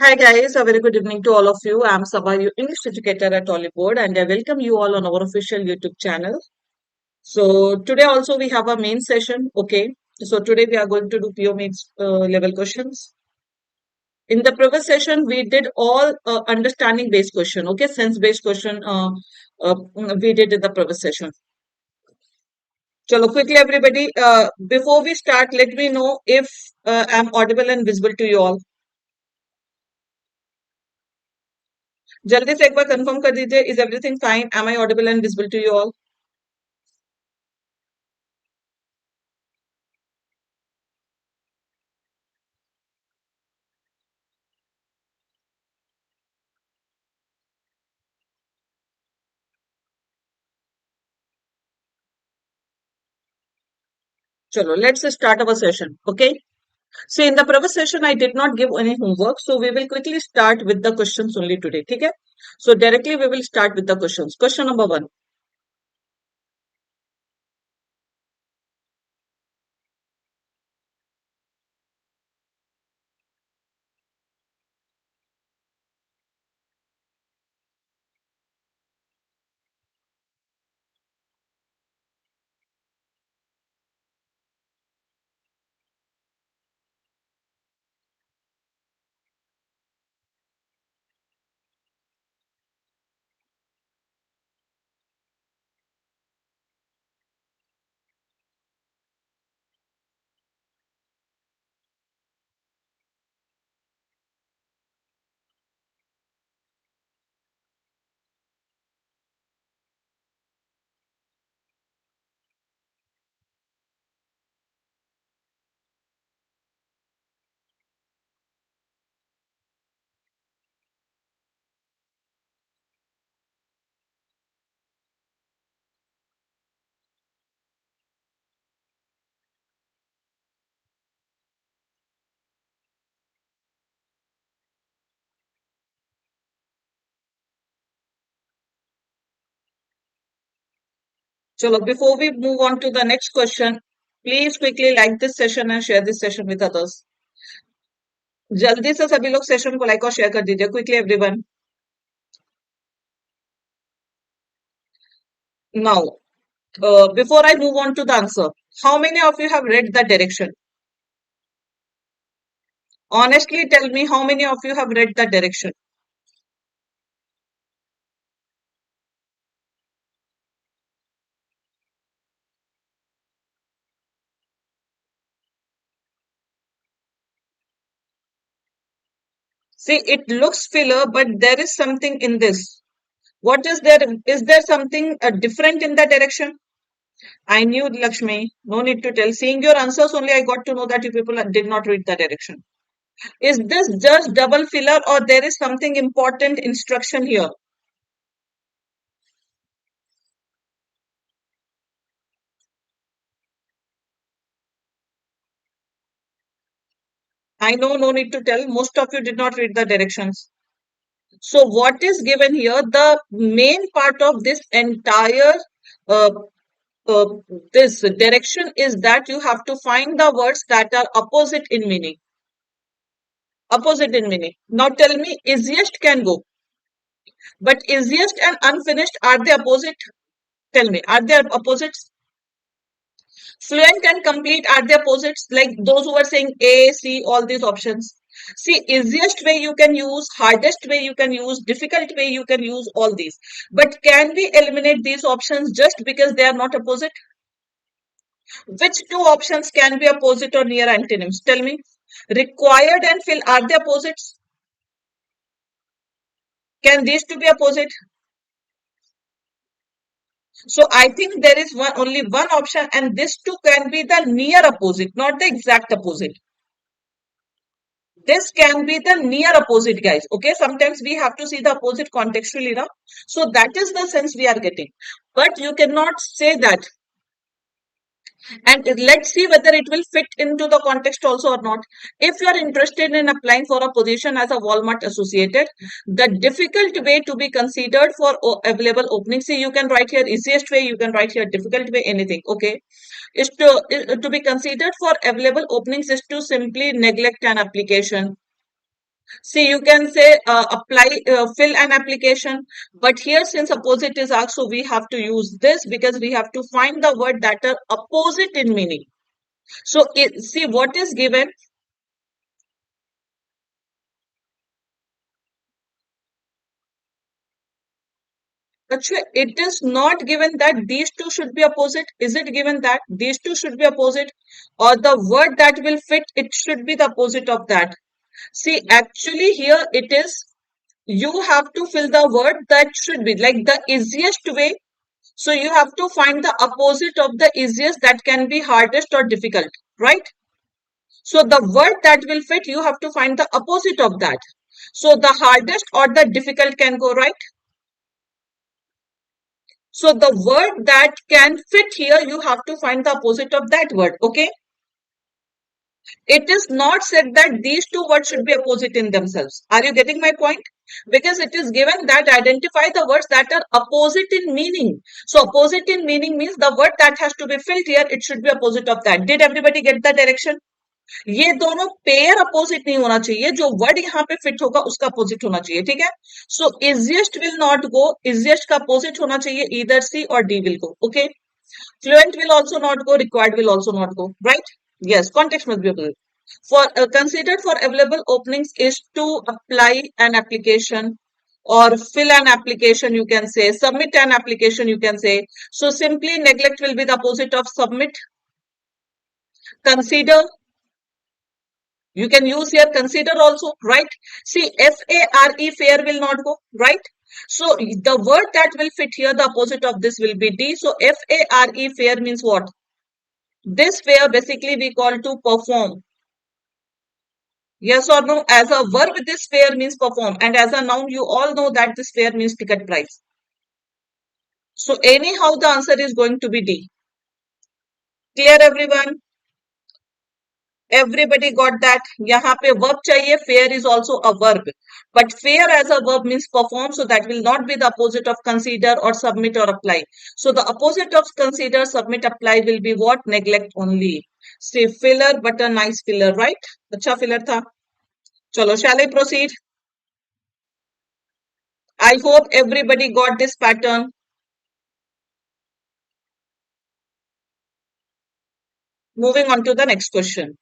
Hi guys, a very good evening to all of you. I'm Saba, your English educator at Oliveboard, and I welcome you all on our official YouTube channel. So today also we have a main session. Okay, so today we are going to do PO mains level questions. In the previous session, we did all understanding based question. Okay, sense based question. We did in the previous session. Chalo, quickly everybody. Before we start, let me know if I'm audible and visible to you all. जल्दी से एक बार confirm कर दीजिए is everything fine am I audible and visible to you all चलो let's start our session. Okay, so in the previous session I did not give any homework, so we will quickly start with the questions only today. ठीक है, so directly we will start with the questions. Question number 1. चलो before we move on to the next question, please quickly like this session and share this session with others. जल्दी से सभी लोग session को like और share कर दीजिए quickly everyone. Now before I move on to the answer, how many of you have read the direction? Honestly tell me how many of you have read the direction. See, it looks filler, but there is something in this. What is there? Is there something different in that direction? I knew, Lakshmi. No need to tell. Seeing your answers only, I got to know that you people did not read the direction. Is this just double filler or there is something important instruction here? I know, no need to tell. Most of you did not read the directions. So what is given here? The main part of this entire uh, uh, this direction is that you have to find the words that are opposite in meaning. Opposite in meaning. Now tell me, easiest can go. But easiest and unfinished, are they opposite? Tell me, are they opposites? Fluent and complete, are they opposites? Like those who are saying A, C, all these options. See, easiest way you can use, hardest way you can use, difficult way you can use, all these. But can we eliminate these options just because they are not opposite? Which two options can be opposite or near antonyms? Tell me. Required and fill, are they opposites? Can these two be opposite? So I think there is only one option, and this two can be the near opposite, not the exact opposite. This can be the near opposite, guys. Okay, sometimes we have to see the opposite contextually now. So that is the sense we are getting. But you cannot say that. And let's see whether it will fit into the context also or not. If you are interested in applying for a position as a Walmart associated, the difficult way to be considered for available openings, see, you can write here easiest way, you can write here difficult way, anything. Okay, is to be considered for available openings is to simply neglect an application, See, you can say fill an application, but here since opposite is asked, so we have to use this because we have to find the word that are opposite in meaning. So see what is given. Actually, it is not given that these two should be opposite. Is it given that these two should be opposite, or the word that will fit it should be the opposite of that? See, actually here it is. You have to fill the word that should be like the easiest way. So you have to find the opposite of the easiest that can be hardest or difficult, right? So the word that will fit, you have to find the opposite of that. So the hardest or the difficult can go, right? So the word that can fit here, you have to find the opposite of that word, okay? It is not said that these two words should be opposite in themselves. Are you getting my point? Because it is given that identify the words that are opposite in meaning. So opposite in meaning means the word that has to be filled here, it should be opposite of that. Did everybody get the direction? ये दोनों pair opposite नहीं होना चाहिए, जो word यहाँ पे fit होगा उसका अपोजिट होना चाहिए, ठीक है? So easiest will not go, easiest का अपोजिट होना चाहिए, ईदर सी और D will go, okay? Fluent will also not go, required will also not go, right? Yes, context must be opposite. For considered for available openings is to apply an application or fill an application, you can say, submit an application, you can say. So simply neglect will be the opposite of submit. Consider, you can use here consider also, right? See, F-A-R-E, fair will not go, right? So the word that will fit here, the opposite of this will be D. So F-A-R-E, fair means what? This fair basically we call to perform. Yes or no? As a verb, this fair means perform. And as a noun, you all know that this fair means ticket price. So anyhow, the answer is going to be D. Clear everyone? Everybody got that? यहाँ पे verb चाहिए, fair is also a verb. But fair as a verb means perform, so that will not be the opposite of consider or submit or apply. So the opposite of consider, submit, apply will be what? Neglect only. Say filler, but a nice filler, right? अच्छा filler था. चलो, shall I proceed? I hope everybody got this pattern. Moving on to the next question.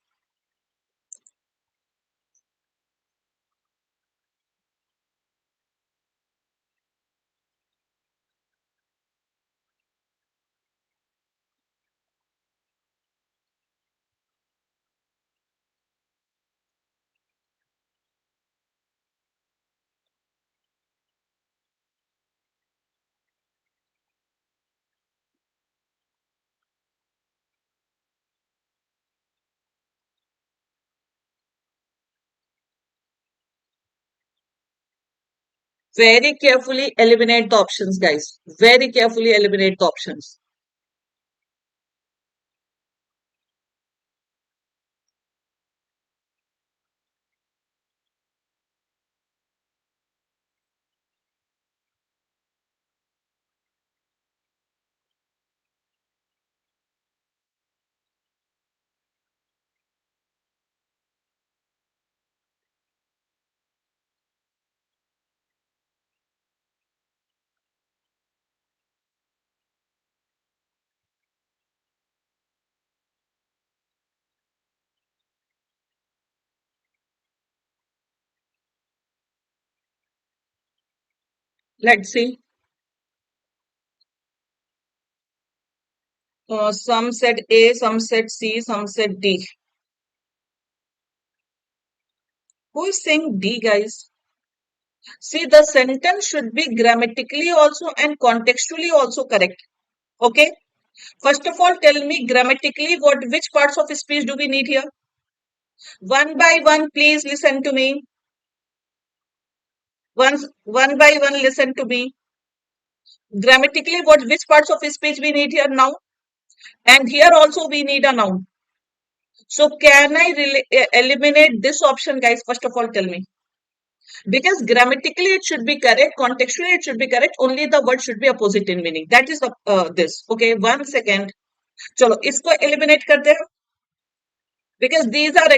Very carefully eliminate the options, guys. Very carefully eliminate the options. Let's see. Some said A, some said C, some said D. Who is saying D, guys? See, the sentence should be grammatically also and contextually also correct. Okay. First of all, tell me grammatically which parts of speech do we need here? One by one, please listen to me. One by one, listen to me. Grammatically, which parts of speech we need here now? And here also we need a noun. So can I eliminate this option, guys? First of all, tell me. Because grammatically it should be correct, contextually it should be correct, only the word should be opposite in meaning. That is this. Okay, 1 second. चलो इसको eliminate करते हैं. because these are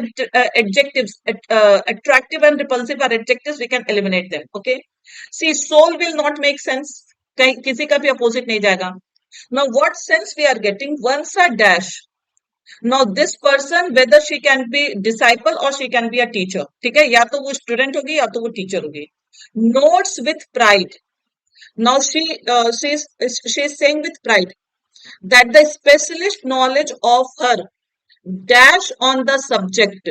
adjectives. Attractive and repulsive are adjectives, we can eliminate them. Okay, see, soul will not make sense, कहीं किसी का भी opposite नहीं जाएगा. Now what sense we are getting? Once a dash. Now this person, whether she can be disciple or she can be a teacher, ठीक है, या तो वो student होगी या तो वो teacher होगी. Notes with pride. Now she's saying with pride that the specialist knowledge of her dash on the subject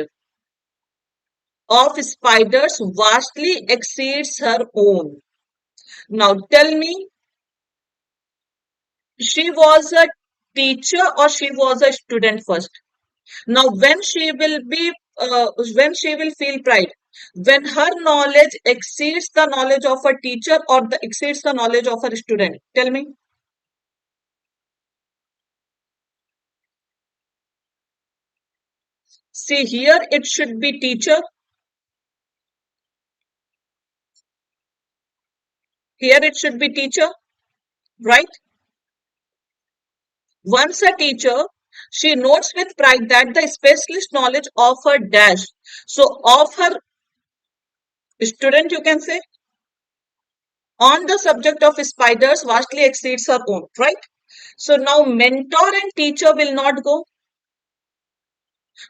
of spiders vastly exceeds her own. Now tell me, she was a teacher or she was a student first? Now when she will feel pride, when her knowledge exceeds the knowledge of a teacher or exceeds the knowledge of a student? Tell me. See, here it should be teacher. Here it should be teacher, right? Once a teacher, she notes with pride that the specialist knowledge of her dash, so of her student, you can say, on the subject of spiders vastly exceeds her own, right? So now mentor and teacher will not go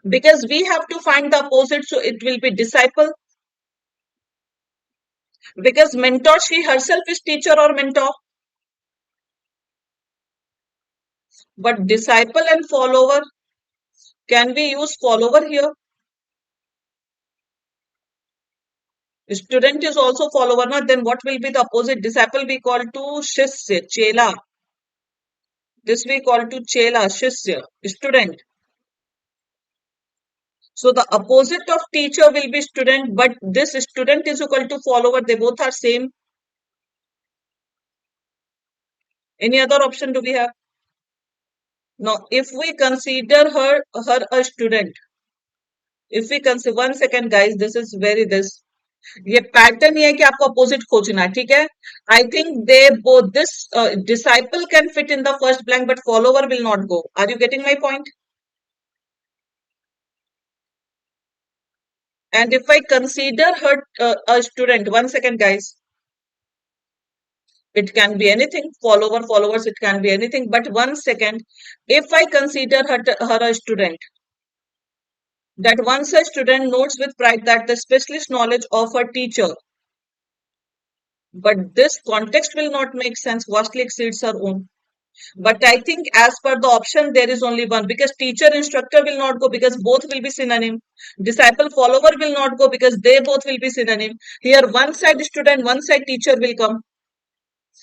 because we have to find the opposite, so it will be disciple. Because mentor, she herself is teacher or mentor. But disciple and follower, can we use follower here? Student is also follower, na? Then what will be the opposite? Disciple we call to shishya, chela. This we call to chela, shishya, student. So the opposite of teacher will be student, but this student is equal to follower. They both are same. Any other option do we have? Now, if we consider her a student, if we consider, one second guys, this is very this. ये pattern ये है कि आपको opposite खोजना है, ठीक है. I think they both this disciple can fit in the first blank but follower will not go. Are you getting my point? And if I consider her a student, one second guys, it can be anything, followers, it can be anything, but one second, if I consider her a student, that once a student notes with pride that the specialist knowledge of her teacher, but this context will not make sense, vastly exceeds her own. But I think as per the option, there is only one, because teacher instructor will not go because both will be synonym. Disciple follower will not go because they both will be synonym. Here one side student, one side teacher will come.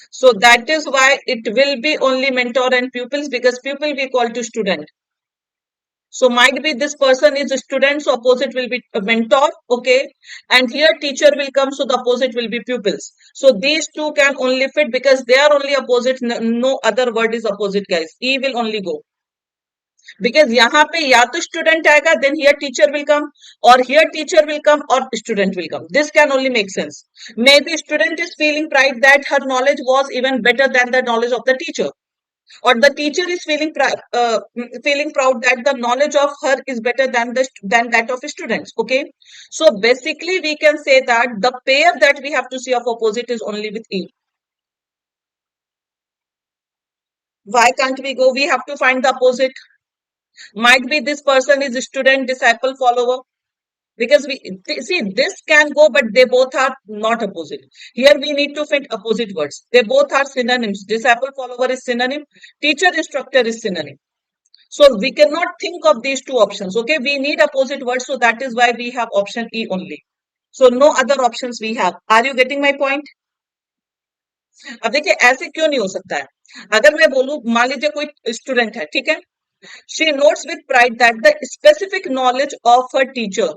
So that is why it will be only mentor and pupils, because pupil we call to student. So might be this person is a student, so opposite will be a mentor, okay? And here teacher will come, so the opposite will be pupils. So these two can only fit because they are only opposite, no other word is opposite guys. E will only go. Because यहाँ पे या तो student आएगा, then here teacher will come, or here teacher will come, or student will come. This can only make sense. Maybe student is feeling pride that her knowledge was even better than the knowledge of the teacher. Or the teacher is feeling proud that the knowledge of her is better than that of students. Okay, so basically we can say that the pair that we have to see of opposite is only with E. Why can't we go? We have to find the opposite. Might be this person is student, disciple, follower. Because we see this can go, but they both are not opposite. Here we need to find opposite words. They both are synonyms. Disciple, follower is synonym. Teacher, instructor is synonym. So we cannot think of these two options. Okay, we need opposite words, so that is why we have option E only. So no other options we have. Are you getting my point? अब देखिए ऐसे क्यों नहीं हो सकता है. अगर मैं बोलूं, मान लीजिए कोई स्टूडेंट है, ठीक है, she notes with pride that the specific knowledge of her teacher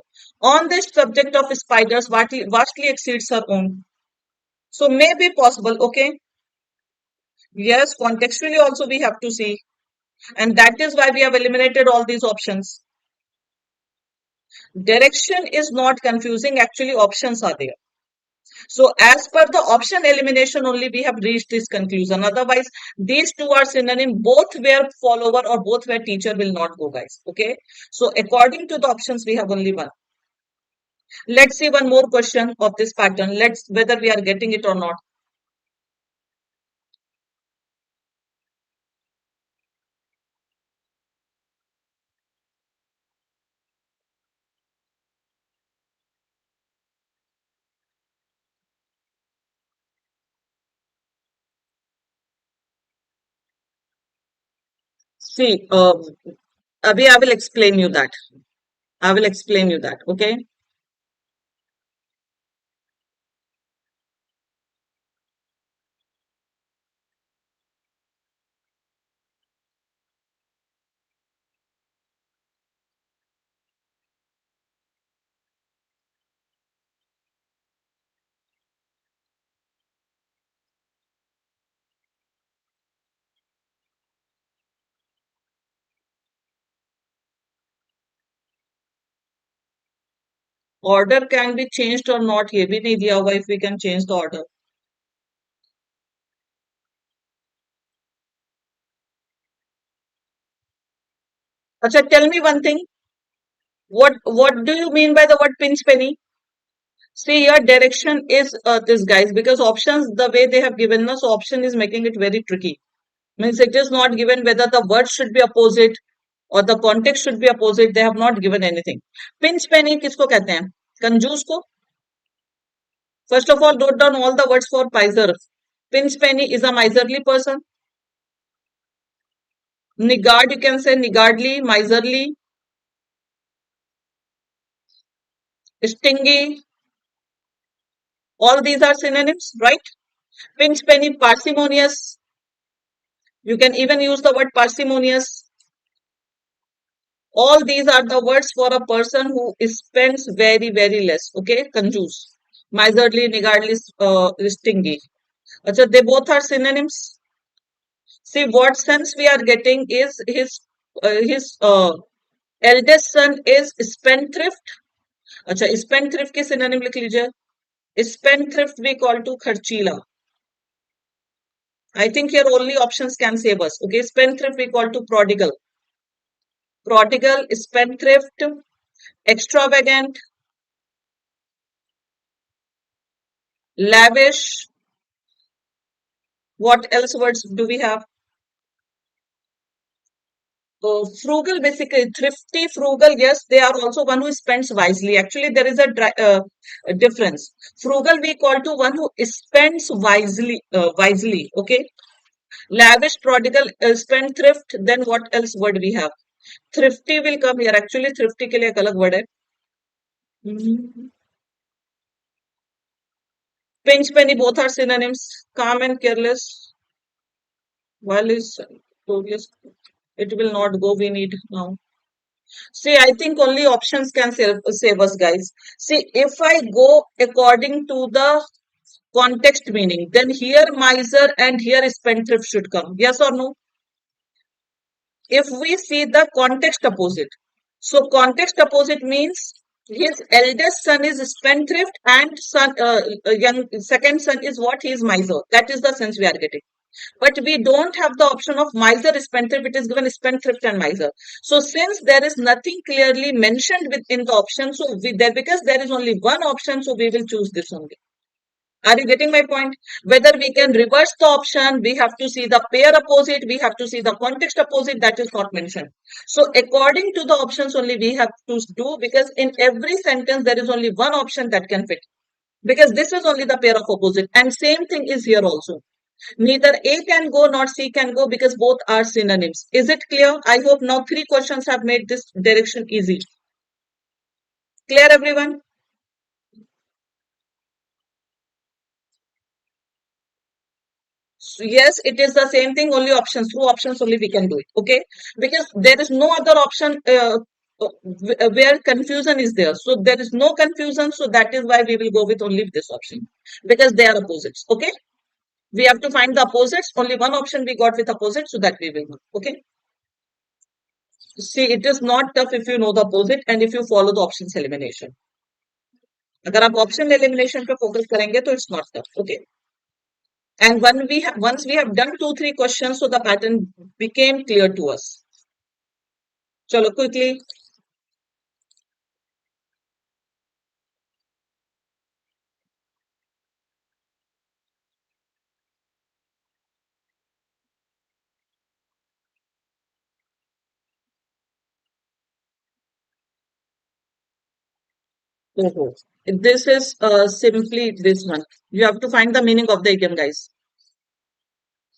on the subject of spiders vastly exceeds her own. So may be possible, okay? Yes, contextually also we have to see. And that is why we have eliminated all these options. Direction is not confusing, actually options are there. So as per the option elimination only we have reached this conclusion. Otherwise, these two are synonym. Both where follower or both where teacher will not go, guys. Okay. So according to the options, we have only one. Let's see one more question of this pattern. Let's whether we are getting it or not. See, Abhi, I will explain you that. I will explain you that. Okay. Order can be changed or not. ये भी नहीं दिया हुआ if we can change the order. Acha, tell me one thing. What do you mean by the word pinch penny? See, your direction is this, guys, because options the way they have given us option is making it very tricky. Means it is not given whether the word should be opposite or the context should be opposite. They have not given anything. Pinch penny किसको कहते हैं? कंजूस को. First of all, note down all the words for miser. Pinch penny is a miserly person. Niggard, you can say niggardly, miserly, stingy. All these are synonyms, right? Pinch penny, parsimonious. You can even use the word parsimonious. All these are the words for a person who spends very, very less. Okay, conjuice, miserly, niggardly, stingy. Achha, they both are synonyms. See, what sense we are getting is his eldest son is spendthrift. अच्छा, spendthrift के synonym लिख लीजिए. Spendthrift we call to खर्चीला. I think here only options can save us. Okay, spendthrift we call to prodigal. Prodigal, spendthrift, extravagant, lavish. What else words do we have? Frugal, basically thrifty, frugal. Yes, they are also one who spends wisely. Actually, there is a difference. Frugal we call to one who spends wisely. Wisely. Okay. Lavish, prodigal, spendthrift. Then what else word we have? Thrifty will come here. Actually, thrifty के लिए एक अलग word है. Pinch penny, both are synonyms. Calm and careless. While is glorious, it will not go. We need now. See, I think only options can save us, guys. See, if I go according to the context meaning, then here miser and here spendthrift should come. Yes or no? If we see the context opposite, so context opposite means his eldest son is spendthrift and young second son is what? He is miser. That is the sense we are getting. But we don't have the option of miser, spendthrift. It is given spendthrift and miser. So since there is nothing clearly mentioned within the option, so because there is only one option, so we will choose this only. Are you getting my point? Whether we can reverse the option, we have to see the pair opposite, we have to see the context opposite, that is not mentioned. So according to the options only we have to do, because in every sentence there is only one option that can fit. Because this is only the pair of opposite. And same thing is here also. Neither A can go nor C can go because both are synonyms. Is it clear? I hope now 3 questions have made this direction easy. Clear, everyone? So yes, it is the same thing, only options. Through options only we can do it. Okay? Because there is no other option where confusion is there. So there is no confusion. So that is why we will go with only this option. Because they are opposites. Okay? We have to find the opposites. Only one option we got with opposite. So that we will go. Okay? See, it is not tough if you know the opposite and if you follow the options elimination. अगर आप option elimination पे focus करेंगे तो it's not that. Okay. And once we have done 2 3 questions, so the pattern became clear to us. Chalo quickly. Oh, this is simply this one. You have to find the meaning of the idiom, guys.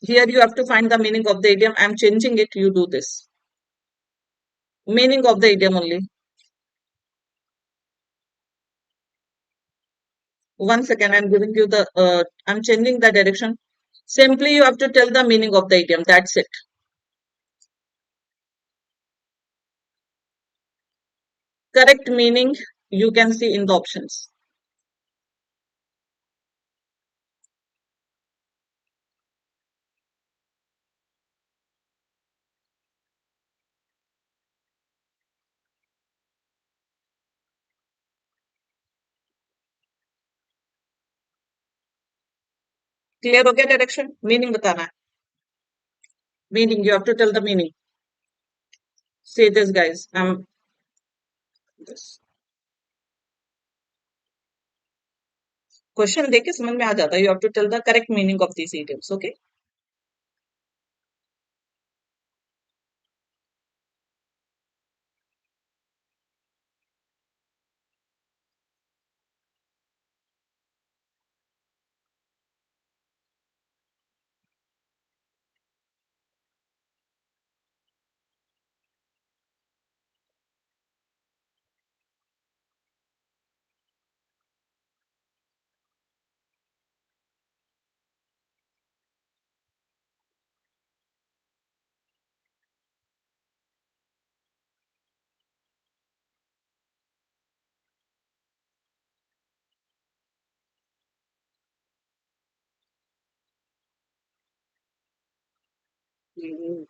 Here you have to find the meaning of the idiom. I'm changing it. You do this. Meaning of the idiom only. 1 second. I'm giving you the. I'm changing the direction. Simply, you have to tell the meaning of the idiom. That's it. Correct meaning you can see in the options. Clear हो गया direction? Meaning बताना है. Meaning you have to tell the meaning. Say this, guys. This. Question देख के समझ में आ जाता है. You have to tell the correct meaning of these idioms. Okay.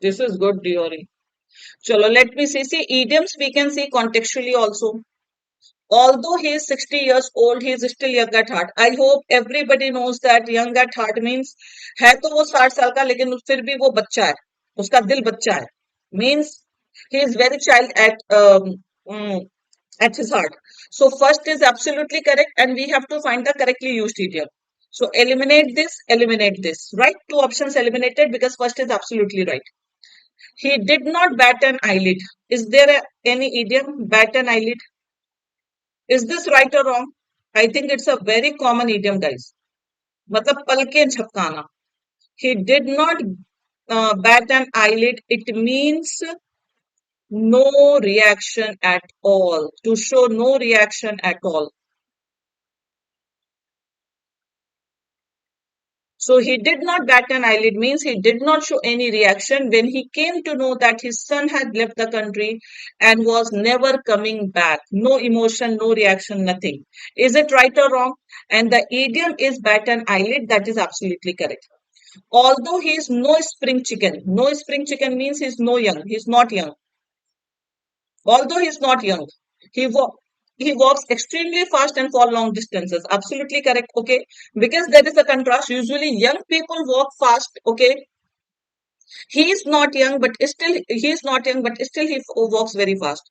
This is good, Diori. Chalo, let me see. See, idioms we can see contextually also. Although he is 60 years old, he is still young at heart. I hope everybody knows that young at heart means है तो वो 60 साल का लेकिन फिर भी वो बच्चा है. उसका दिल बच्चा है. Means he is very child mm, at his heart. So first is absolutely correct and we have to find the correctly used idiom. So eliminate this. Right? Two options eliminated because first is absolutely right. He did not bat an eyelid. Is there any idiom? Bat an eyelid. Is this right or wrong? I think it's a very common idiom, guys. मतलब पलके झपकाना. He did not bat an eyelid. It means no reaction at all. To show no reaction at all. So he did not bat an eyelid means he did not show any reaction when he came to know that his son had left the country and was never coming back. No emotion, no reaction, nothing. Is it right or wrong? And the idiom is bat an eyelid. That is absolutely correct. Although he is no spring chicken. No spring chicken means he's no young. He's not young. Although he's not young. He walks. He walks extremely fast and for long distances. Absolutely correct. Okay. Because there is a contrast. Usually young people walk fast. Okay. He is not young, but still he is not young, but still he walks very fast.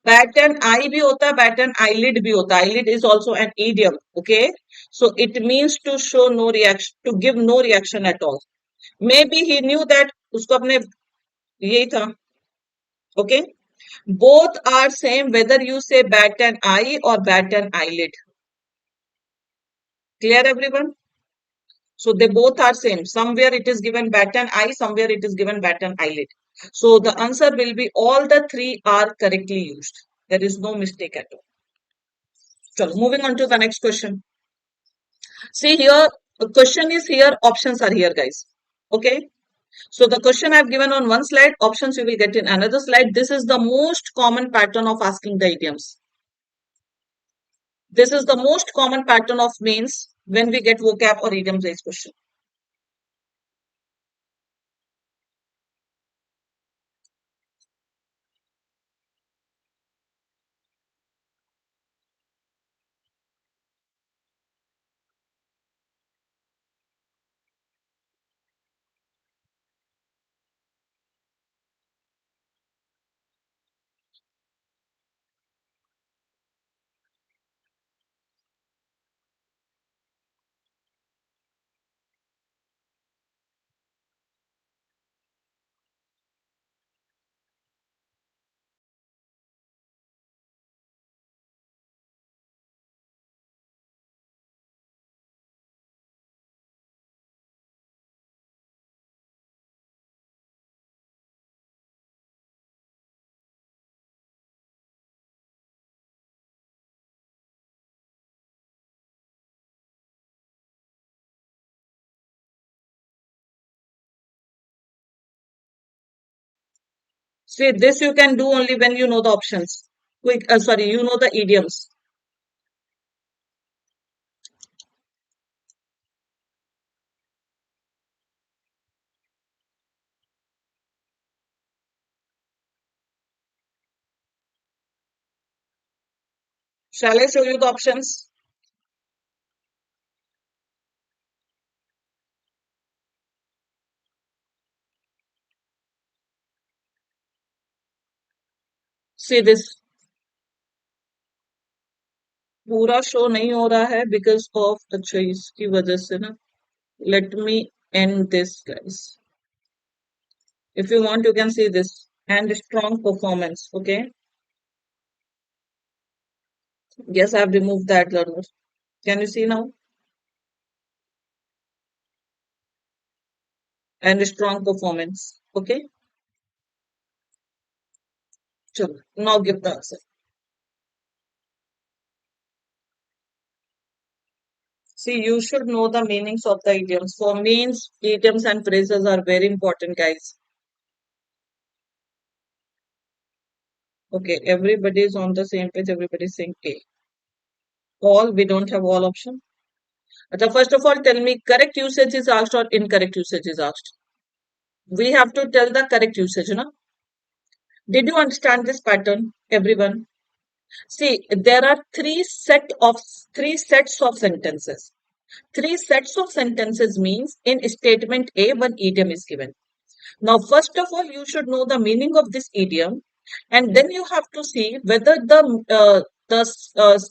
Bat and eye bhi hota, bat and eyelid bhi hota. Eyelid is also an idiom. Okay. So it means to show no reaction, to give no reaction at all. Maybe he knew that usko apne यही था. Okay. Both are same whether you say bat and eye or bat and eyelid. Clear everyone? So they both are same. Somewhere it is given bat and eye, somewhere it is given bat and eyelid. So the answer will be all the three are correctly used. There is no mistake at all. So moving on to the next question. See here, the question is here, options are here, guys. Okay. So the question I've given on one slide, options you will get in another slide. This is the most common pattern of asking the idioms. This is the most common pattern of mains when we get vocab or idiom based question. See, this you can do only when you know the options. Sorry, you know the idioms. Shall I show you the options? See this. पूरा show नहीं हो रहा है because of अच्छा इसकी वजह से ना. Let me end this, guys. If you want, you can see this. And strong performance. Okay. Yes, I have removed that learner. Can you see now? And strong performance. Okay. Chalo. Now give the answer. See, you should know the meanings of the idioms. For means, idioms and phrases are very important, guys. Okay, everybody is on the same page. Everybody is saying A. All, we don't have all option. So first of all, tell me correct usage is asked or incorrect usage is asked. We have to tell the correct usage, no? Did you understand this pattern, everyone? See, there are three sets of sentences. Three sets of sentences means in statement A, one idiom is given. Now, first of all, you should know the meaning of this idiom, and then you have to see whether the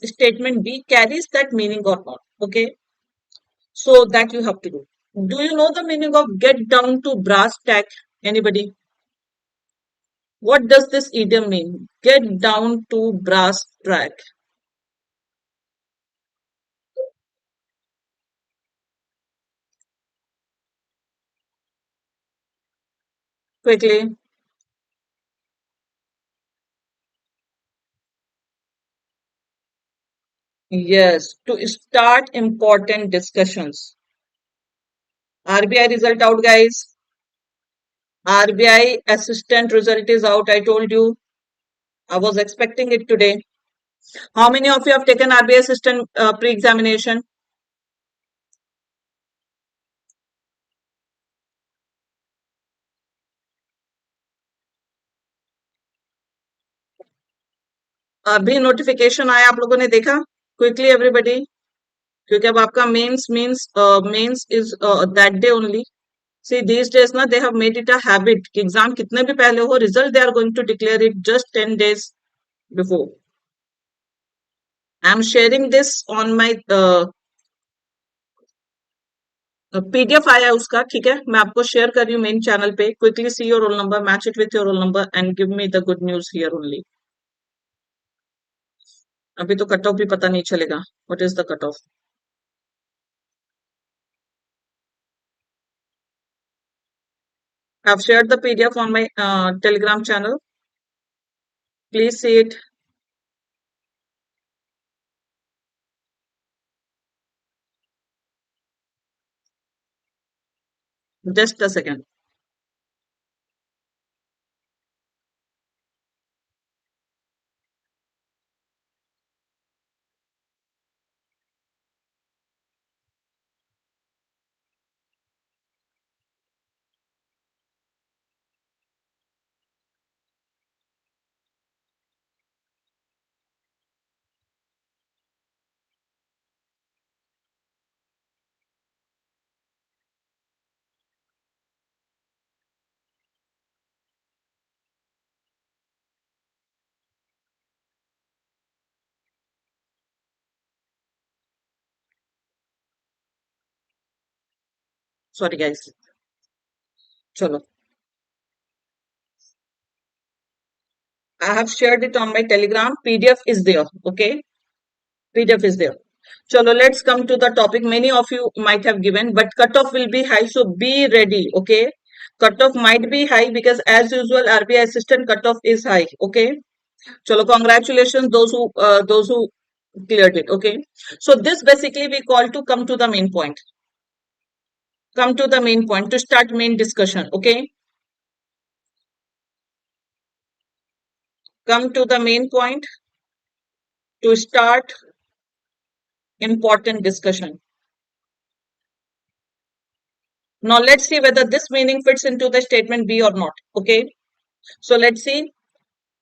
statement B carries that meaning or not. Okay, so that you have to do. Do you know the meaning of get down to brass tack? Anybody? What does this idiom mean? Get down to brass tack. Quickly. Yes, to start important discussions. RBI result out, guys. RBI assistant result is out. I told you. I was expecting it today. How many of you have taken RBI assistant pre-examination? अभी notification आया आप लोगों ने देखा? Quickly everybody, क्योंकि अब आपका mains is that day only. See these days ना they have made it a habit कि एग्जाम कितने भी पहले हो, result they are going to declare it just 10 days before. I am sharing this on my PDF आया है उसका, ठीक है, मैं आपको शेयर कर रही हूँ मेन चैनल पे. Quickly see your roll number, match it with your roll number and give me the good news here only. अभी तो कट ऑफ भी पता नहीं चलेगा. What is the cut off? I've shared the PDF on my Telegram channel. Please see it. Just a second. Sorry, guys. Chalo. I have shared it on my Telegram. PDF is there. Okay. PDF is there. Chalo, let's come to the topic. Many of you might have given, but cutoff will be high. So be ready. Okay. Cutoff might be high because as usual, RBI assistant cutoff is high. Okay. Chalo, congratulations those who cleared it. Okay. So this basically we call to come to the main point. Come to the main point to start main discussion. Okay. come to the main point to start important discussion. Now let's see whether this meaning fits into the statement B or not. Okay. So let's see.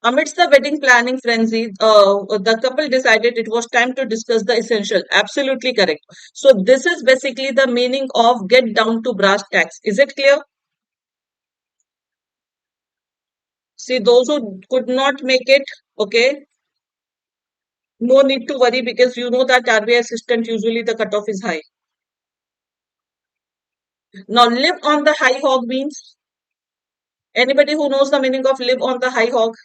Amidst the wedding planning frenzy, the couple decided it was time to discuss the essential. Absolutely correct. So this is basically the meaning of get down to brass tacks. Is it clear? See, those who could not make it, okay, no need to worry because you know that RBI assistant usually the cutoff is high. Now, live on the high hog means anybody who knows the meaning of live on the high hog?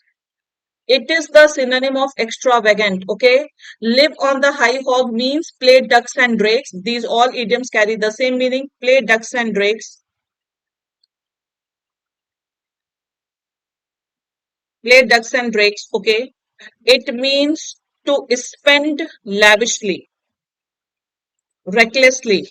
It is the synonym of extravagant. Okay, live on the high hog means play ducks and drakes. These all idioms carry the same meaning. Play ducks and drakes. Play ducks and drakes. Okay, it means to spend lavishly, recklessly,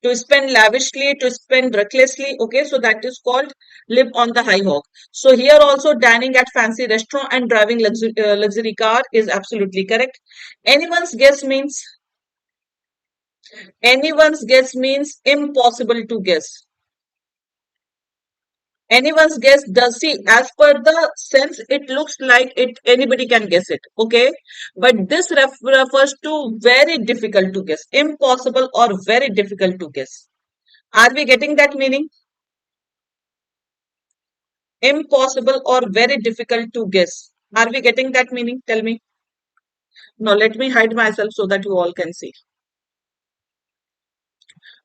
to spend lavishly, to spend recklessly. Okay, so that is called live on the high hog. So here also dining at fancy restaurant and driving luxury car is absolutely correct. Anyone's guess means impossible to guess. Anyone's guess does see as per the sense it looks like it anybody can guess it. Okay, but this refers to very difficult to guess, impossible or very difficult to guess. Are we getting that meaning? Impossible or very difficult to guess. Are we getting that meaning? Tell me. Now let me hide myself so that you all can see.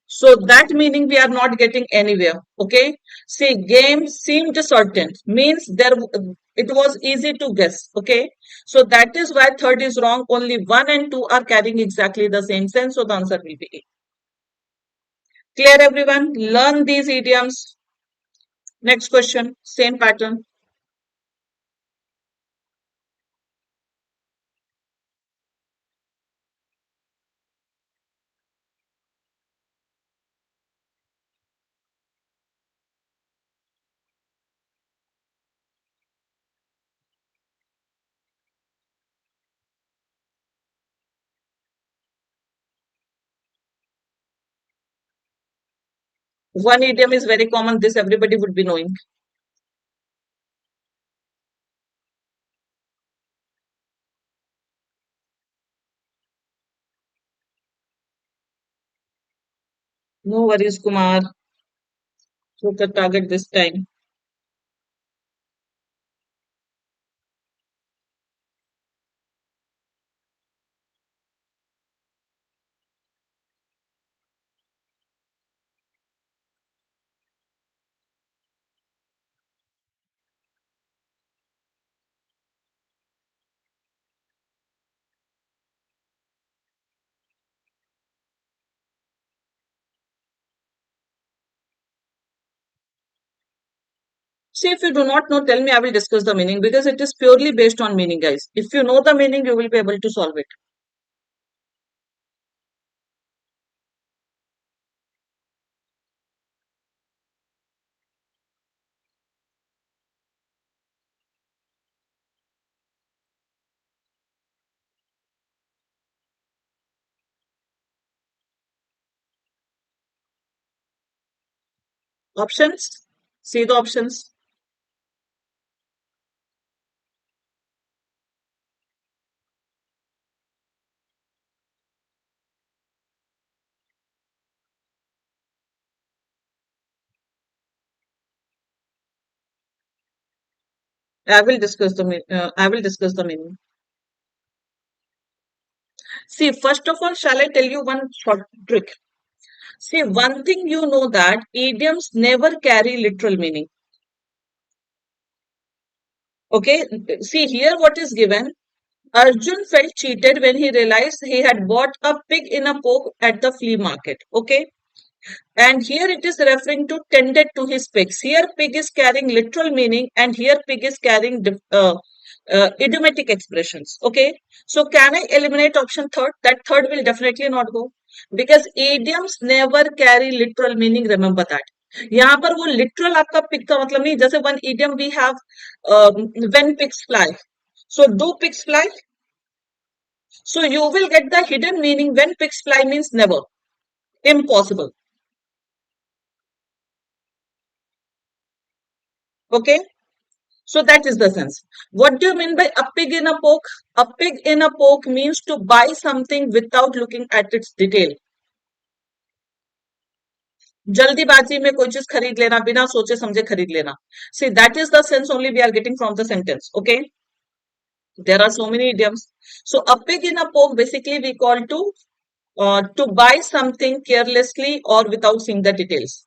So that meaning we are not getting anywhere. Okay. See, game seemed certain means it was easy to guess. Okay. So that is why third is wrong. Only 1 and 2 are carrying exactly the same sense. So the answer will be A. Clear everyone? Learn these idioms. Next question. Same pattern. One idiom is very common. This everybody would be knowing. No worries, Kumar. Look at target this time. See, if you do not know, tell me, I will discuss the meaning because it is purely based on meaning, guys. If you know the meaning, you will be able to solve it. Options? See the options. I will discuss the meaning. See, first of all, shall I tell you one short trick? See, one thing you know that idioms never carry literal meaning. Okay, see here what is given. Arjun felt cheated when he realized he had bought a pig in a poke at the flea market. Okay, and here it is referring to tended to his pigs. Here pig is carrying literal meaning and here pig is carrying idiomatic expressions. Okay. So can I eliminate option third? That third will definitely not go because idioms never carry literal meaning. Remember that. यहाँ पर वो literal आपका pick का मतलब नहीं, जैसे one idiom we have when pigs fly, so do pigs fly? So you will get the hidden meaning when pigs fly means never, impossible. Okay, so that is the sense. What do you mean by a pig in a poke? A pig in a poke means to buy something without looking at its detail. जल्दीबाजी में कोई चीज खरीद लेना, बिना सोचे समझे खरीद लेना. See, that is the sense only we are getting from the sentence. Okay, there are so many idioms. So a pig in a poke basically we call to buy something carelessly or without seeing the details.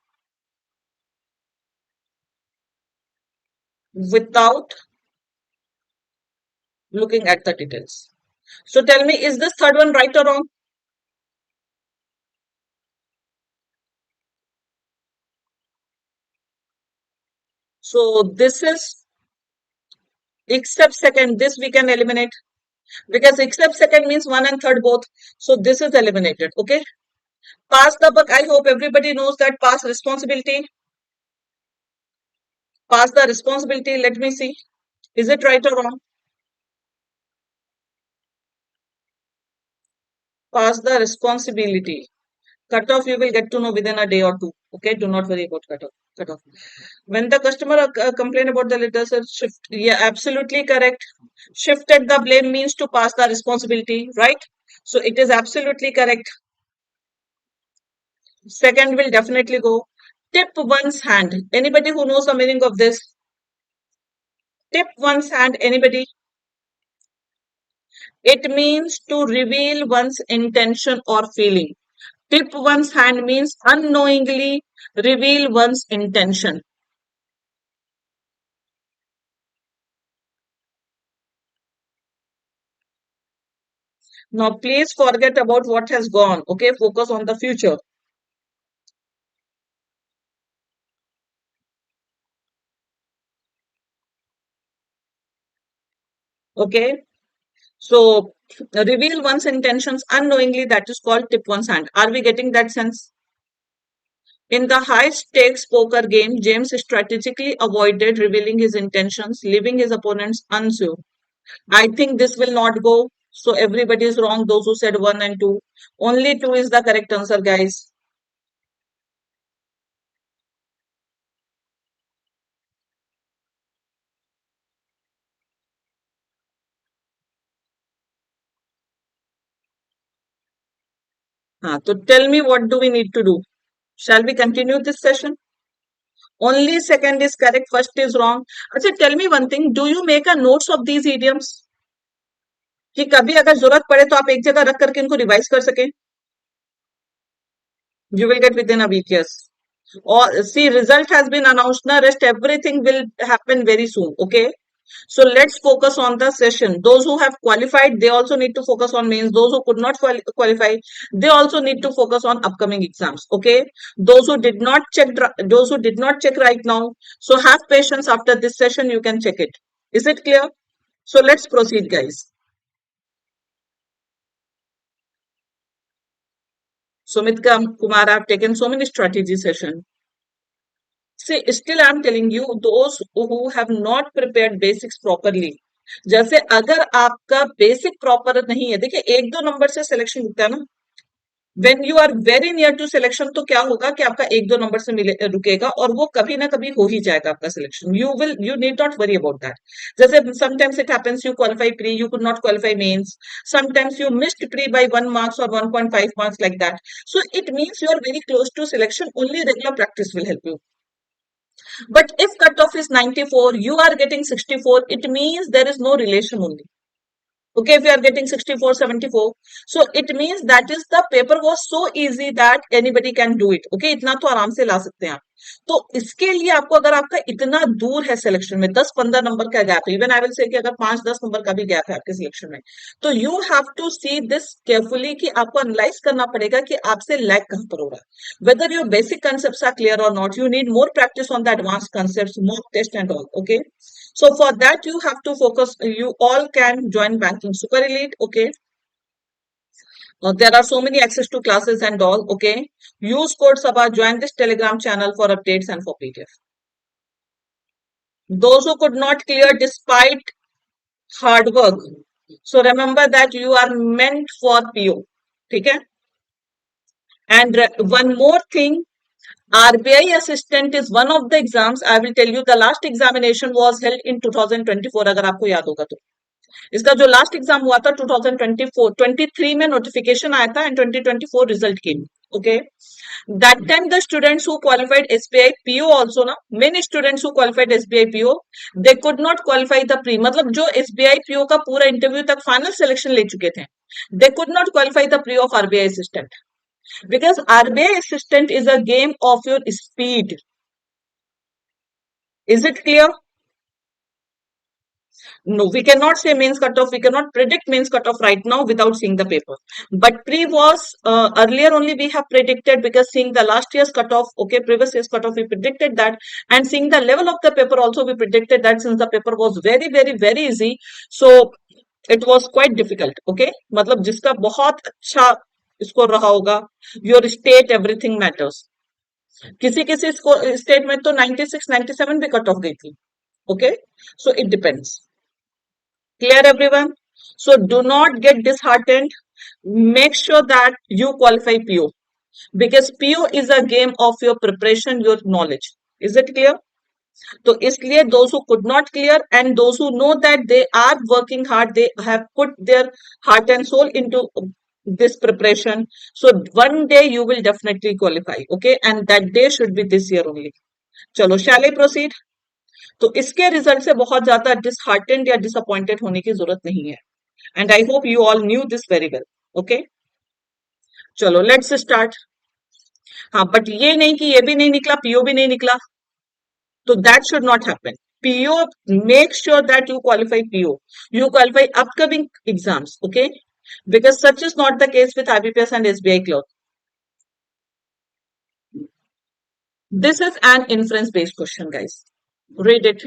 Without looking at the details. So tell me, is this third one right or wrong? So this is except second. This we can eliminate because except second means one and third both. So this is eliminated. Okay. Pass the buck. I hope everybody knows that pass responsibility. Pass the responsibility. Let me see. Is it right or wrong? Pass the responsibility. Cut off you will get to know within a day or two. Okay. Do not worry about cut off. Cut off. When the customer complain about the letters shift, yeah, absolutely correct. Shifted the blame means to pass the responsibility, right? So it is absolutely correct. Second will definitely go. Tip one's hand. Anybody who knows the meaning of this? Tip one's hand. Anybody? It means to reveal one's intention or feeling. Tip one's hand means unknowingly reveal one's intention. Now, please forget about what has gone. Okay, focus on the future. Okay, so reveal one's intentions unknowingly, that is called tip one's hand. Are we getting that sense? In the high stakes poker game, James strategically avoided revealing his intentions, leaving his opponents unsure. I think this will not go. So everybody is wrong. Those who said 1 and 2. Only 2 is the correct answer, guys. So tell me, what do we need to do? Shall we continue this session? Only second is correct, first is wrong. अच्छा, tell me one thing. Do you make a notes of these idioms? कि कभी अगर जरूरत पड़े तो आप एक जगह रख करके इनको रिवाइज कर सकें. You will get within a week, yes. Or see, result has been announced. Now, rest everything will happen very soon. Okay. So let's focus on the session. Those who have qualified, they also need to focus on mains. Those who could not qualify, they also need to focus on upcoming exams. Okay. Those who did not check right now. So have patience. After this session, you can check it. Is it clear? So let's proceed, guys. Sumit Kumar, I've taken so many strategy sessions. See, still I'm telling you, those who have not prepared basics properly. जैसे अगर आपका basic proper नहीं है, देखिए एक दो number से selection रुकता है ना. When you are very near to selection, तो क्या होगा कि आपका एक दो नंबर से मिले रुकेगा और वो कभी ना कभी हो ही जाएगा आपका selection. You need not worry about that. जैसे sometimes it happens you qualify pre, you could not qualify mains. Sometimes you missed pre by 1 marks or 1.5 marks like that. So it means you are very close to selection. Only regular practice will help you. But if cutoff is 94, you are getting 64, it means there is no relation only. Okay, if you are getting 64, 74, so it means that is the paper was so easy that anybody can do it. Okay, इतना तो आराम से ला सकते हैं आप. तो इसके लिए आपको अगर आपका इतना दूर है सिलेक्शन में 10-15 नंबर का gap, even I will say कि अगर 5-10 नंबर का भी गैप है आपके सिलेक्शन में, तो you have to see this carefully कि आपको एनालाइज करना पड़ेगा कि आपसे लैग कहां पर हो रहा है. Whether your basic concepts are clear और not, you need more practice on the advance concepts, mock test and all. Okay, so for that you have to focus. You all can join banking super elite. Okay, There are so many access to classes and all. Okay. Use code Sabha. Join this Telegram channel for updates and for PDF. Those who could not clear despite hard work. So remember that you are meant for PO. Okay. And one more thing, RBI assistant is one of the exams. I will tell you the last examination was held in 2024 अगर आपको याद होगा तो इसका जो last exam हुआ था 2024 23 में नोटिफिकेशन आया था and 2024 result came okay that time the students who qualified SBI PO also ना many students who qualified SBI PO they could not qualify the pre मतलब जो SBI PO का पूरा इंटरव्यू तक फाइनल सिलेक्शन ले चुके थे they could not qualify the pre of RBI assistant because RBI assistant is a game of your speed. Is it clear? No, we cannot say mains cutoff. We cannot predict mains cutoff right now without seeing the paper. But pre was earlier only we have predicted because seeing the last year's cutoff, okay, previous year's cutoff, we predicted that, and seeing the level of the paper also we predicted that since the paper was very very very easy, so it was quite difficult. Okay, मतलब जिसका बहुत अच्छा इसको रहा होगा, your state everything matters. किसी किसी state में तो 96 97 भी कट ऑफ गई थी. Okay, so it depends. Clear, everyone? So do not get disheartened. Make sure that you qualify PO because PO is a game of your preparation, your knowledge. Is it clear? So इसलिए those who could not clear and those who know that they are working hard, they have put their heart and soul into this preparation. So one day you will definitely qualify. Okay, and that day should be this year only. चलो, shall I proceed? तो इसके result से बहुत ज्यादा disheartened या disappointed होने की जरूरत नहीं है and I hope you all new this very well. Okay, चलो लेट्स स्टार्ट. हाँ, बट ये नहीं कि ये भी नहीं निकला पीओ भी नहीं निकला, तो that should not happen. PO, make sure that you qualify PO, you qualify upcoming exams. Okay, because such is not the case with IBPS and SBI clerk. This is an inference based question, guys. Read it.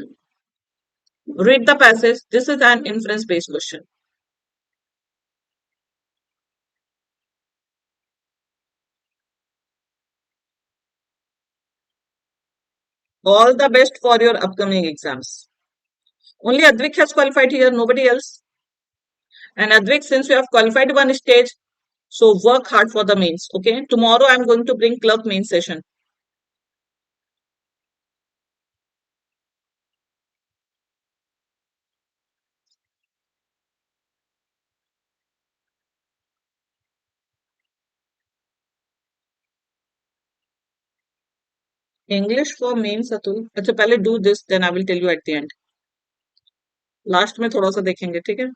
Read the passage. This is an inference based question. All the best for your upcoming exams. Only Advik has qualified here, nobody else. And Advik, since you have qualified one stage, so work hard for the mains. Okay. Tomorrow I'm going to bring clerk main session. English for mains, Atul. अच्छा, पहले do this, then I will tell you at the end. Last में थोड़ा सा देखेंगे, ठीक है?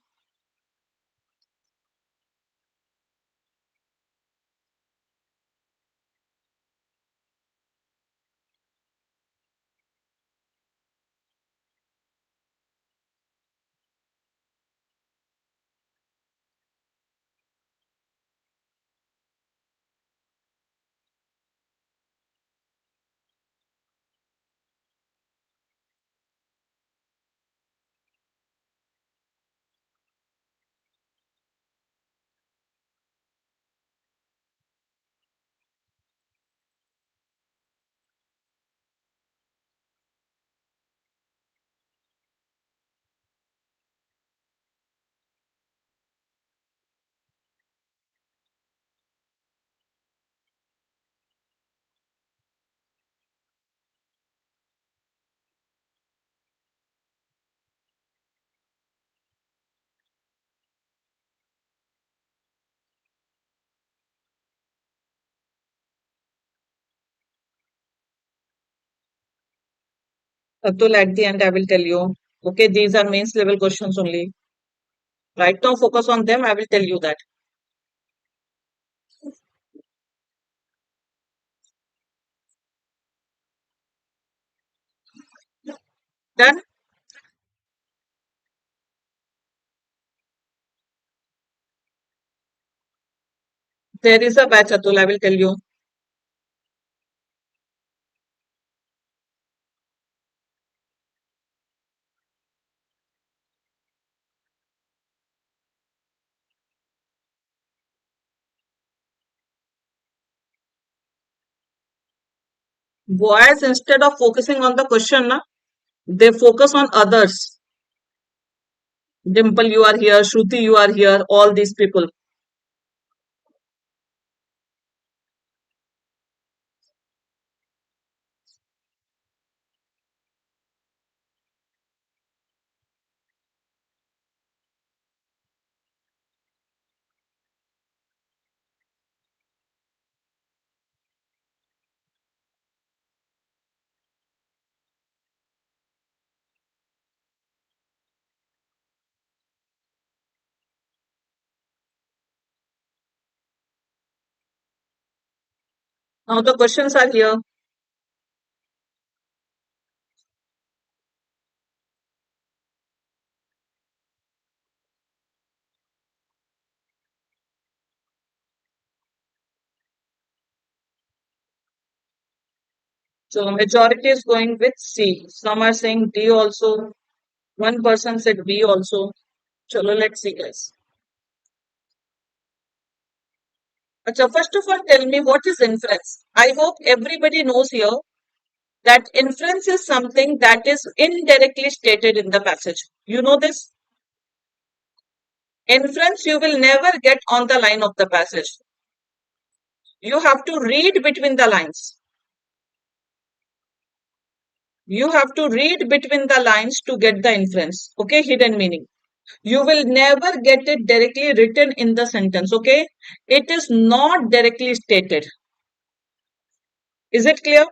Atul, at the end I will tell you. Okay, these are mains level questions only. Right now, focus on them. I will tell you that. Then there is a batch, Atul. I will tell you. Boys, instead of focusing on the question, na, they focus on others. Dimple, you are here. Shruti, you are here. All these people. Now the questions are here. So majority is going with C. Some are saying D also. One person said B also. Chalo, let's see, guys. So first of all, tell me what is inference. I hope everybody knows here that inference is something that is indirectly stated in the passage. You know this? Inference you will never get on the line of the passage. You have to read between the lines. You have to read between the lines to get the inference. Okay, hidden meaning. You will never get it directly written in the sentence. Okay, it is not directly stated. Is it clear?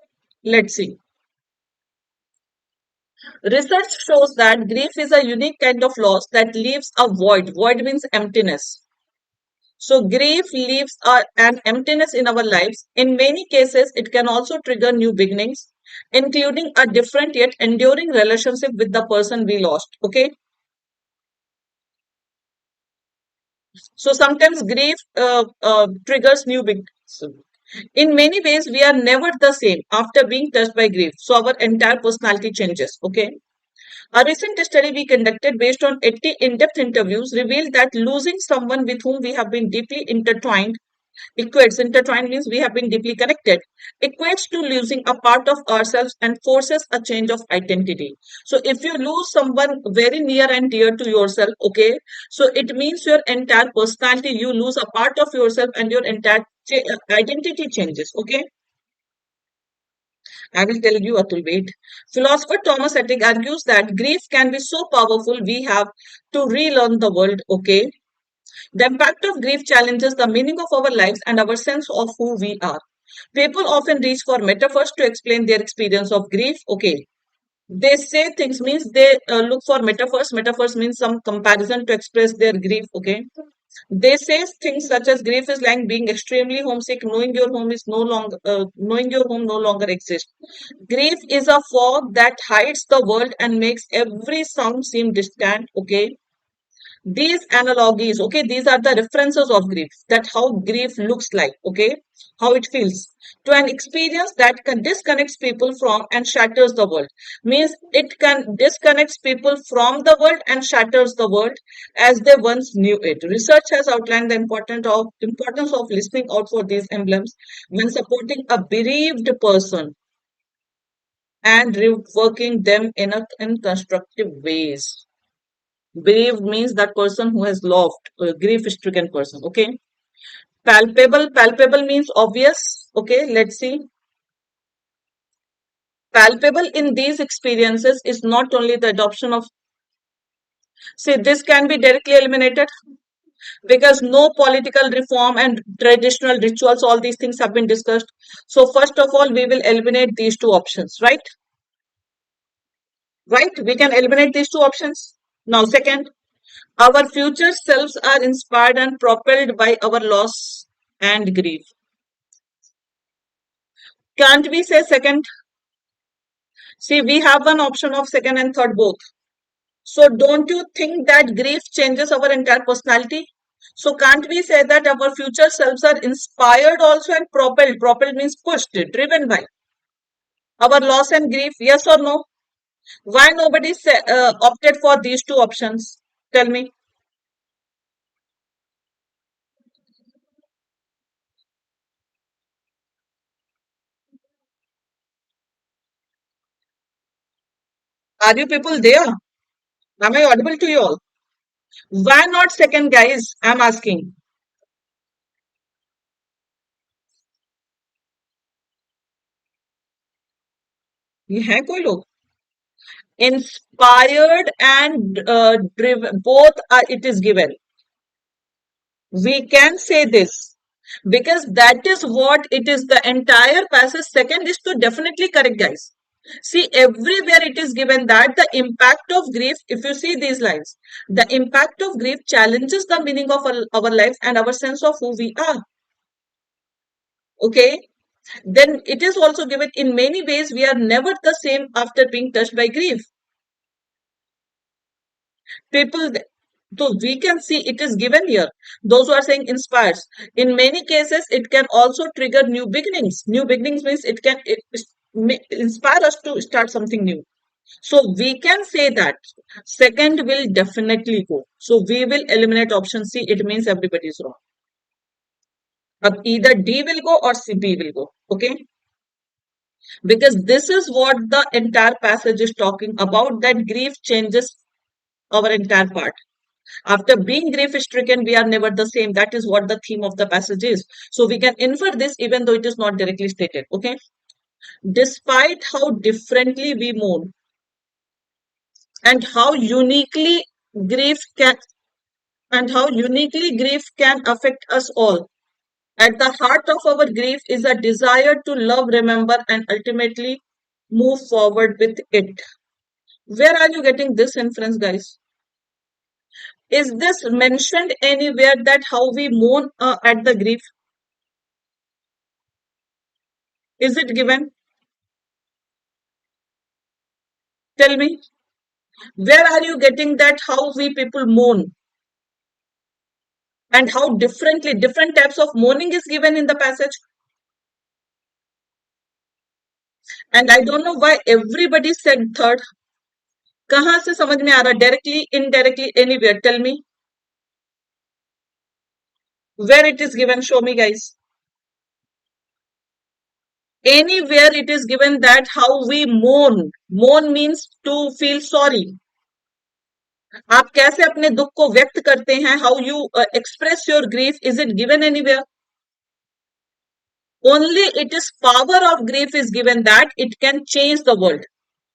Let's see. Research shows that grief is a unique kind of loss that leaves a void. Void means emptiness. So, grief leaves an emptiness in our lives. In many cases, it can also trigger new beginnings, including a different yet enduring relationship with the person we lost. Okay. So, sometimes grief triggers new beginnings. In many ways, we are never the same after being touched by grief. So, our entire personality changes. Okay. A recent study we conducted based on 80 in-depth interviews revealed that losing someone with whom we have been deeply intertwined intertwined means we have been deeply connected, equates to losing a part of ourselves and forces a change of identity. So if you lose someone very near and dear to yourself, okay, so it means your entire personality, you lose a part of yourself and your entire identity changes. Okay. I will tell you, Atul, wait. Philosopher Thomas Ettig argues that grief can be so powerful we have to relearn the world, okay? The impact of grief challenges the meaning of our lives and our sense of who we are. People often reach for metaphors to explain their experience of grief, okay? They say things means they look for metaphors. Metaphors means some comparison to express their grief, okay? They say things such as grief is like being extremely homesick, knowing your home no longer exists. Grief is a fog that hides the world and makes every sound seem distant. Okay, these analogies, okay, these are the references of grief, that how grief looks like, okay, how it feels to an experience that can disconnects people from and shatters the world, means it can disconnects people from the world and shatters the world as they once knew it. Research has outlined the importance of listening out for these emblems when supporting a bereaved person and reworking them in constructive ways. Brave means that person who has loved, a grief stricken person. Okay. Palpable means obvious. Okay. Let's see. Palpable in these experiences is not only the adoption of, see, this can be directly eliminated because no political reform and traditional rituals, all these things have been discussed. So, first of all, we will eliminate these two options, right? Right? We can eliminate these two options. Now, second, our future selves are inspired and propelled by our loss and grief. Can't we say second? See, we have one option of second and third both. So don't you think that grief changes our entire personality? So can't we say that our future selves are inspired also and propelled? Propelled means pushed, driven by our loss and grief. Yes or no? Why nobody opted for these two options? Tell me. Are you people there? Am I audible to you all? Why not second, guys? I'm asking. ये है कोई लोग? Inspired and driven, both are, it is given. We can say this because that is what it is. The entire passage second is to definitely correct, guys. See, everywhere it is given that the impact of grief, if you see these lines, the impact of grief challenges the meaning of our life and our sense of who we are. Okay, then it is also given in many ways we are never the same after being touched by grief. People, so we can see it is given here. Those who are saying inspires, in many cases it can also trigger new beginnings. New beginnings means inspire us to start something new. So we can say that second will definitely go. So we will eliminate option C. It means everybody is wrong. But either D will go or C, B will go. Okay, because this is what the entire passage is talking about, that grief changes our entire part. After being grief stricken, we are never the same. That is what the theme of the passage is. So we can infer this even though it is not directly stated. Okay. Despite how differently we mourn and how uniquely grief can affect us all. At the heart of our grief is a desire to love, remember, and ultimately move forward with it. Where are you getting this inference, guys? Is this mentioned anywhere that how we mourn at the grief? Is it given? Tell me. Where are you getting that how we people mourn and how differently different types of mourning is given in the passage? And I don't know why everybody said third. कहाँ से समझ में आ रहा? Directly, indirectly, anywhere? Tell me. Where it is given? Show me, guys. Anywhere it is given that how we mourn. Mourn means to feel sorry. आप कैसे अपने दुख को व्यक्त करते हैं? How you express your grief? Is it given anywhere? Only it is power of grief is given that it can change the world.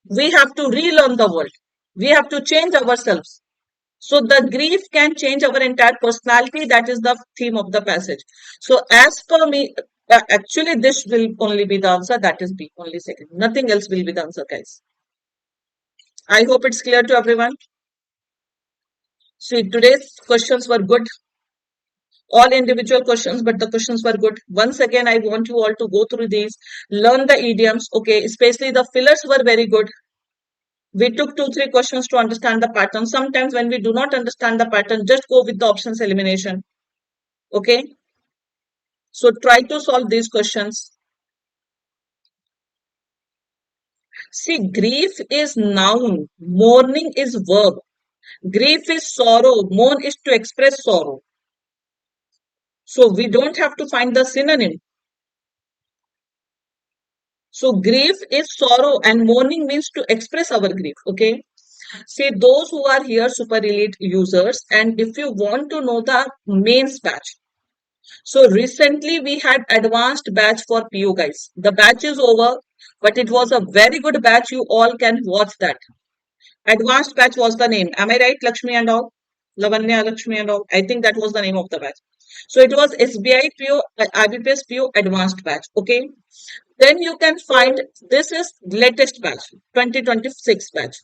We have to relearn the world. We have to change ourselves. So the grief can change our entire personality. That is the theme of the passage. So as per me, actually this will only be the answer. That is B, only second. Nothing else will be the answer, guys. I hope it's clear to everyone. See, today's questions were good. All individual questions, but the questions were good. Once again, I want you all to go through these, learn the idioms. Okay, especially the fillers were very good. We took 2-3 questions to understand the pattern. Sometimes when we do not understand the pattern, just go with the options elimination. Okay. So try to solve these questions. See, grief is noun. Mourning is verb. Grief is sorrow. Mourn is to express sorrow. So we don't have to find the synonym. So grief is sorrow and mourning means to express our grief. Okay. See, those who are here super elite users, and if you want to know the mains batch, so recently we had advanced batch for PO, guys. The batch is over, but it was a very good batch. You all can watch that. Advanced batch was the name. Am I right, Lakshmi and all? Lavanya, Lakshmi and all. I think that was the name of the batch. So it was SBI PO, IBPS PO advanced batch. Okay. Then you can find this is latest batch, 2026 batch.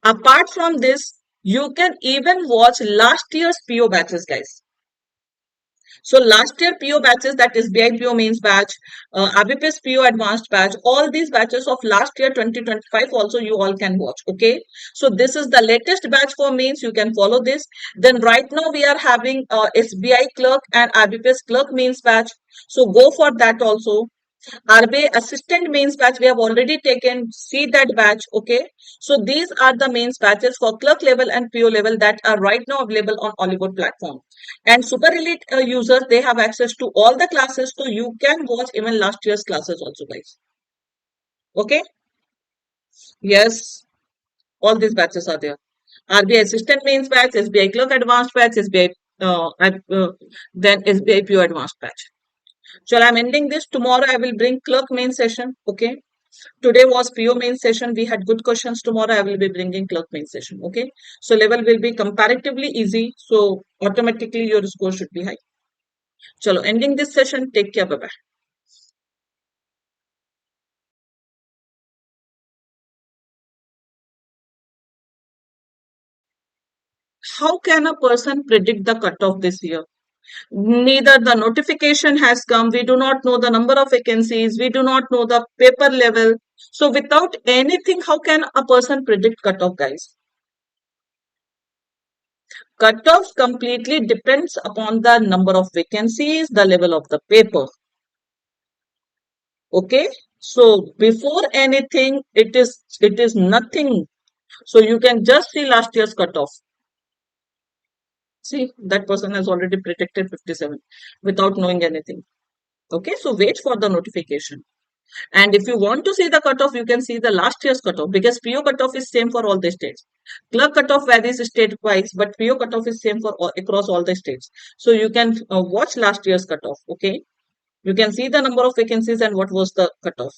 Apart from this, you can even watch last year's PO batches, guys. So last year PO batches, that is SBI PO mains batch, IBPS PO advanced batch, all these batches of last year 2025 also you all can watch. Okay. So this is the latest batch for mains. You can follow this. Then right now we are having SBI clerk and IBPS clerk mains batch. So go for that also. RBI assistant mains batch we have already taken. See that batch. Okay. So these are the mains batches for clerk level and PO level that are right now available on Oliveboard platform. And super elite users, they have access to all the classes. So you can watch even last year's classes also, guys. Okay. Yes, all these batches are there. RBI Assistant Mains batch, SBI Clerk Advanced batch, then SBI PO Advanced batch. So I'm ending this. Tomorrow I will bring clerk main session. Okay. Today was PO main session. We had good questions. Tomorrow I will be bringing clerk main session. Okay. So level will be comparatively easy. So automatically your score should be high. Chalo, ending this session. Take care. Bye bye. How can a person predict the cutoff this year? Neither the notification has come. We do not know the number of vacancies. We do not know the paper level. So without anything, how can a person predict cutoff, guys? Cutoff completely depends upon the number of vacancies, the level of the paper. Okay. So before anything, it is nothing. So you can just see last year's cutoff. See, that person has already predicted 57 without knowing anything. Okay. So wait for the notification. And if you want to see the cutoff, you can see the last year's cutoff because PO cutoff is same for all the states. Clerk cutoff varies state wise, but PO cutoff is same for across all the states. So you can watch last year's cutoff. Okay. You can see the number of vacancies and what was the cutoff.